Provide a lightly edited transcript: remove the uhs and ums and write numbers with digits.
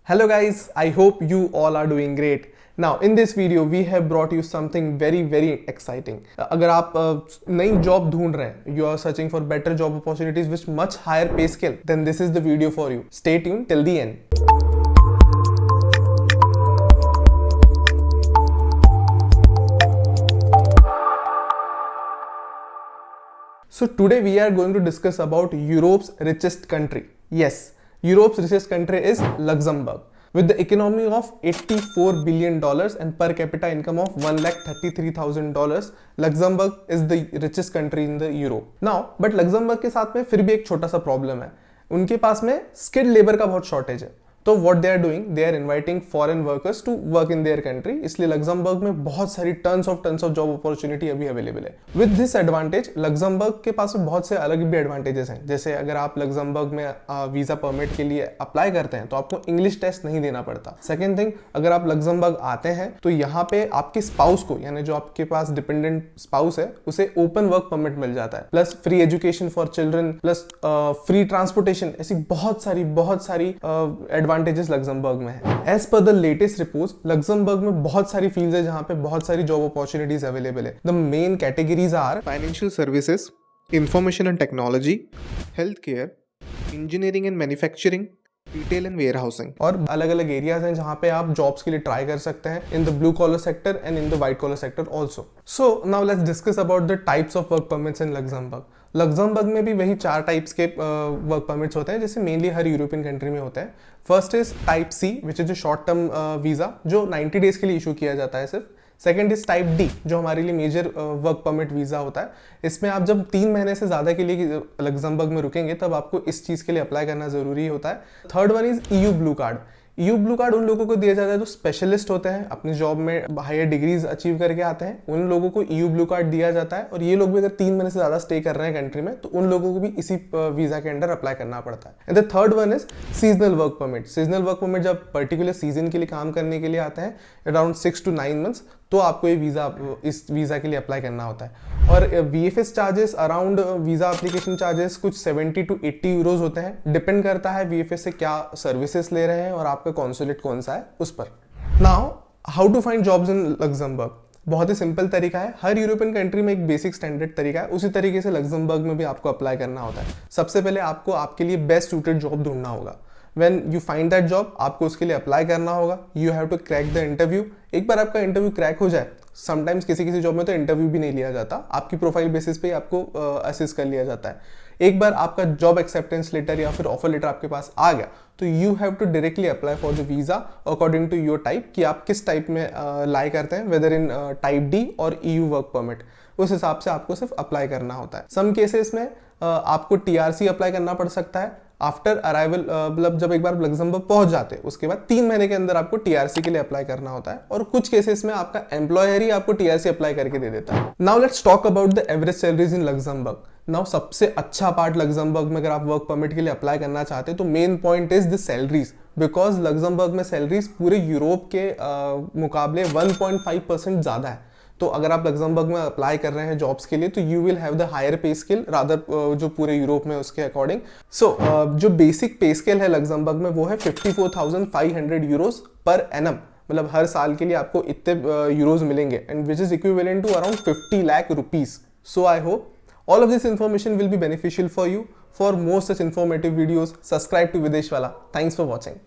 Hello guys, I hope you all are doing great. Now in this video we have brought you something very exciting. अगर आप नई job ढूंढ रहे हैं, you are searching for better job opportunities with much higher pay scale, then this is the video for you. Stay tuned till the end. So today we are going to discuss about Europe's richest country. Yes, Europe's richest country is Luxembourg. With the economy of $84 billion and per capita income of $1,33,000, Luxembourg is the richest country in the Europe. Now, but Luxembourg के साथ में फिर भी एक छोटा सा problem है. उनके पास में स्किल्ड लेबर का बहुत शॉर्टेज है. तो what they are doing, they are inviting foreign workers to work in their country. इसलिए लग्जमबर्ग में बहुत सारी टन्स ऑफ जॉब अपॉर्चुनिटी अभी अवेलेबल है. विद दिस एडवांटेज लग्जमबर्ग के पास में बहुत से अलग भी एडवांटेजेस हैं. जैसे अगर आप लग्जमबर्ग में वीजा परमिट के लिए अप्लाई करते हैं तो आपको इंग्लिश टेस्ट नहीं देना पड़ता. सेकेंड थिंग, अगर आप लग्जमबर्ग आते हैं तो यहाँ पे आपके स्पाउस को, यानी जो आपके पास डिपेंडेंट स्पाउस है, उसे ओपन वर्क परमिट मिल जाता है, plus free education for children, plus free transportation. ऐसी बहुत सारी एडवांटेजेस लग्जमबर्ग में है. As per the latest reports, Luxembourg में बहुत सारी फील्ड्स है जहां पे बहुत सारी जॉब अपॉर्चुनिटीज अवेलेबल है. The main categories are financial services, information and technology, health care, engineering and manufacturing, retail and warehousing. और अलग अलग एरियाज हैं जहां पे आप जॉब्स के लिए ट्राई कर सकते हैं in the blue collar sector and in the white collar sector also. So now let's discuss about the types of work permits in Luxembourg. Luxembourg में भी वही 4 टाइप्स के वर्क परमिट्स होते हैं जैसे मेनली हर यूरोपियन कंट्री में होते हैं. First is type C, which is short term visa, जो 90 डेज के लिए इशू किया जाता है सिर्फ. सेकेंड इज टाइप डी, जो हमारे लिए मेजर वर्क परमिट वीजा होता है. इसमें आप जब 3 महीने से ज्यादा के लिए लग्जमबर्ग में रुकेंगे तब आपको इस चीज के लिए अप्लाई करना जरूरी होता है. Third one is EU blue card. EU blue card उन लोगों को दिया जाता है जो स्पेशलिस्ट होते हैं, अपनी जॉब में हायर डिग्रीज अचीव करके आते हैं. उन लोगों को ईयू ब्लू कार्ड दिया जाता है और ये लोग भी अगर 3 महीने से ज्यादा स्टे कर रहे हैं कंट्री में तो उन लोगों को भी इसी वीजा के अंडर अप्लाई करना पड़ता है. And the third one is seasonal work permit. Seasonal work permit जब पर्टिकुलर सीजन के लिए काम करने के लिए आते हैं अराउंड 6 to 9 मंथ्स, तो आपको ये इस वीजा के लिए अप्लाई करना होता है. और VFS charges around visa application charges कुछ 70 to 80 यूरोज होते हैं. डिपेंड करता है VFS से क्या सर्विसेज ले रहे हैं और आपका कॉन्सुलेट कौन सा है उस पर. Now how to find jobs in Luxembourg. बहुत ही सिंपल तरीका है. हर यूरोपियन कंट्री में एक बेसिक स्टैंडर्ड तरीका है, उसी तरीके से लग्जमबर्ग में भी आपको अप्लाई करना होता है. सबसे पहले आपको आपके लिए बेस्ट सूटेड जॉब ढूंढना होगा. When you find that job, आपको उसके लिए अप्लाई करना होगा. You have to crack the interview. एक बार आपका इंटरव्यू क्रैक हो जाए, समटाइम्स किसी जॉब में तो इंटरव्यू भी नहीं लिया जाता, आपकी प्रोफाइल बेसिस पे आपको असिस्ट कर लिया जाता है. एक बार आपका जॉब एक्सेप्टेंस लेटर या फिर ऑफर लेटर आपके पास आ गया तो you have to directly apply for the visa according to your type, कि आप किस टाइप में लाई करते हैं, वेदर इन टाइप डी और EU वर्क परमिट. उस हिसाब से आपको सिर्फ अप्लाई करना होता है. सम केसेस में आपको TRC अप्लाई करना पड़ सकता है आफ्टर अराइवल. मतलब जब एक बार लग्जमबर्ग पहुंच जाते हैं उसके बाद 3 महीने के अंदर आपको TRC के लिए अप्लाई करना होता है. और कुछ केसेस में आपका एम्प्लॉयर ही आपको TRC अप्लाई करके दे देता है. Now let's talk about the average salaries in Luxembourg. Now सबसे अच्छा पार्ट लग्जमबर्ग में अगर आप वर्क परमिट के लिए अप्लाई करना चाहते हैं तो main point is the salaries, because Luxembourg में सैलरीज पूरे यूरोप के मुकाबले 1.5% ज्यादा है. तो अगर आप लग्जमबर्ग में अप्लाई कर रहे हैं जॉब्स के लिए तो you will have the higher pay scale rather जो पूरे यूरोप में उसके अकॉर्डिंग. सो जो बेसिक पे स्केल है लग्जमबर्ग में वो है 54,500 यूरोज पर एनम. मतलब हर साल के लिए आपको इतने यूरोज मिलेंगे and which is equivalent to around 50 lakh rupees. So I hope all of this information will be beneficial for you. For more such informative videos, subscribe to Videsh Wala. Thanks for watching.